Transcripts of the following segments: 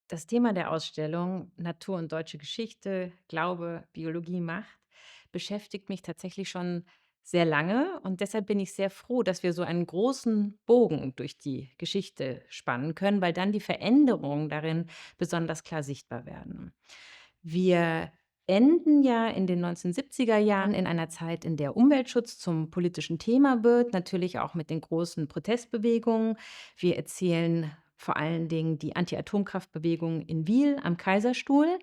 Das Thema der Ausstellung Natur und deutsche Geschichte, Glaube, Biologie, Macht beschäftigt mich tatsächlich schon sehr lange und deshalb bin ich sehr froh, dass wir so einen großen Bogen durch die Geschichte spannen können, weil dann die Veränderungen darin besonders klar sichtbar werden. Wir enden ja in den 1970er Jahren in einer Zeit, in der Umweltschutz zum politischen Thema wird, natürlich auch mit den großen Protestbewegungen. Wir erzählen vor allen Dingen die Anti-Atomkraftbewegung in Wiel am Kaiserstuhl.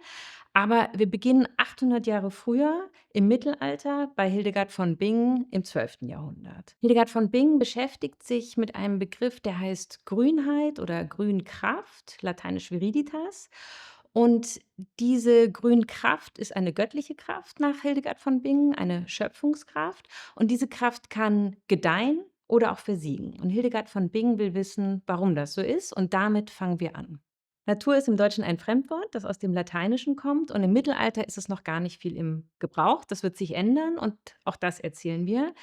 Aber wir beginnen 800 Jahre früher im Mittelalter bei Hildegard von Bingen im 12. Jahrhundert. Hildegard von Bingen beschäftigt sich mit einem Begriff, der heißt Grünheit oder Grünkraft, lateinisch Viriditas. Und diese Grünkraft ist eine göttliche Kraft nach Hildegard von Bingen, eine Schöpfungskraft. Und diese Kraft kann gedeihen oder auch versiegen. Und Hildegard von Bingen will wissen, warum das so ist. Und damit fangen wir an. Natur ist im Deutschen ein Fremdwort, das aus dem Lateinischen kommt. Und im Mittelalter ist es noch gar nicht viel im Gebrauch. Das wird sich ändern und auch das erzählen wir.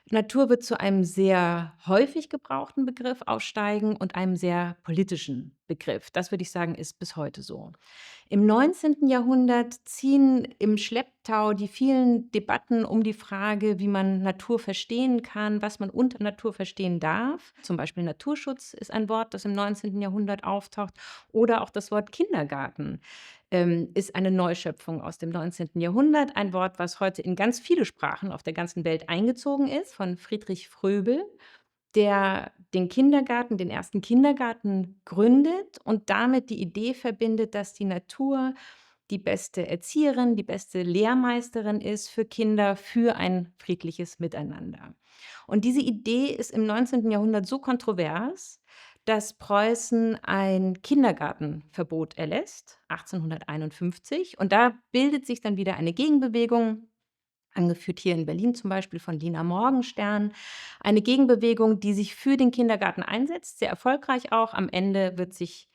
Natur wird zu einem sehr häufig gebrauchten Begriff aufsteigen und einem sehr politischen Begriff. Das würde ich sagen, ist bis heute so. Im 19. Jahrhundert ziehen im Schlepptau die vielen Debatten um die Frage, wie man Natur verstehen kann, was man unter Natur verstehen darf. Zum Beispiel Naturschutz ist ein Wort, das im 19. Jahrhundert auftaucht, oder auch das Wort Kindergarten ist eine Neuschöpfung aus dem 19. Jahrhundert, ein Wort, was heute in ganz viele Sprachen auf der ganzen Welt eingezogen ist, von Friedrich Fröbel, der den Kindergarten, den ersten Kindergarten gründet und damit die Idee verbindet, dass die Natur die beste Erzieherin, die beste Lehrmeisterin ist für Kinder, für ein friedliches Miteinander. Und diese Idee ist im 19. Jahrhundert so kontrovers, dass Preußen ein Kindergartenverbot erlässt, 1851. Und da bildet sich dann wieder eine Gegenbewegung, angeführt hier in Berlin zum Beispiel von Lina Morgenstern. Eine Gegenbewegung, die sich für den Kindergarten einsetzt, sehr erfolgreich auch. Am Ende wird sich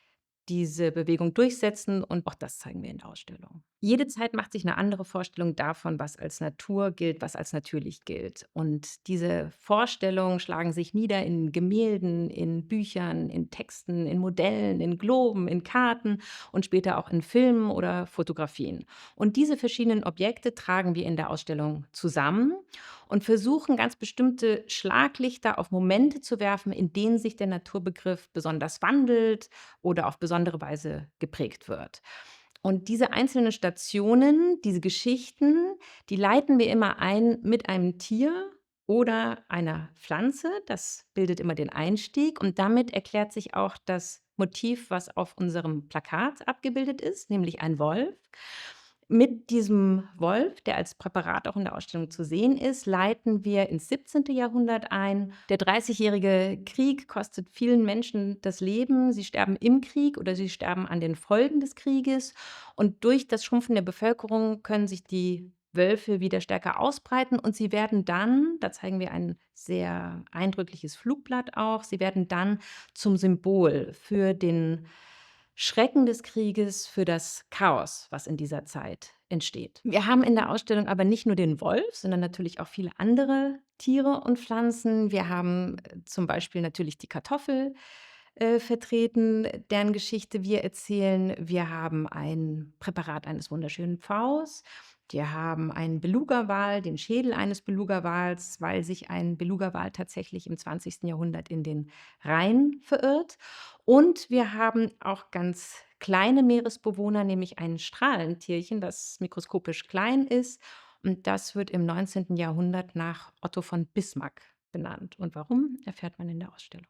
diese Bewegung durchsetzen und auch das zeigen wir in der Ausstellung. Jede Zeit macht sich eine andere Vorstellung davon, was als Natur gilt, was als natürlich gilt. Und diese Vorstellungen schlagen sich nieder in Gemälden, in Büchern, in Texten, in Modellen, in Globen, in Karten und später auch in Filmen oder Fotografien. Und diese verschiedenen Objekte tragen wir in der Ausstellung zusammen und versuchen ganz bestimmte Schlaglichter auf Momente zu werfen, in denen sich der Naturbegriff besonders wandelt oder auf besondere Weise geprägt wird. Und diese einzelnen Stationen, diese Geschichten, die leiten wir immer ein mit einem Tier oder einer Pflanze. Das bildet immer den Einstieg und damit erklärt sich auch das Motiv, was auf unserem Plakat abgebildet ist, nämlich ein Wolf. Mit diesem Wolf, der als Präparat auch in der Ausstellung zu sehen ist, leiten wir ins 17. Jahrhundert ein. Der Dreißigjährige Krieg kostet vielen Menschen das Leben. Sie sterben im Krieg oder sie sterben an den Folgen des Krieges. Und durch das Schrumpfen der Bevölkerung können sich die Wölfe wieder stärker ausbreiten und sie werden dann, da zeigen wir ein sehr eindrückliches Flugblatt auch, sie werden dann zum Symbol für den Schrecken des Krieges, für das Chaos, was in dieser Zeit entsteht. Wir haben in der Ausstellung aber nicht nur den Wolf, sondern natürlich auch viele andere Tiere und Pflanzen. Wir haben zum Beispiel natürlich die Kartoffel vertreten, deren Geschichte wir erzählen. Wir haben ein Präparat eines wunderschönen Pfaus. Wir haben einen Beluga-Wal, den Schädel eines Beluga-Wals, weil sich ein Beluga-Wal tatsächlich im 20. Jahrhundert in den Rhein verirrt. Und wir haben auch ganz kleine Meeresbewohner, nämlich ein Strahlentierchen, das mikroskopisch klein ist. Und das wird im 19. Jahrhundert nach Otto von Bismarck benannt. Und warum, erfährt man in der Ausstellung.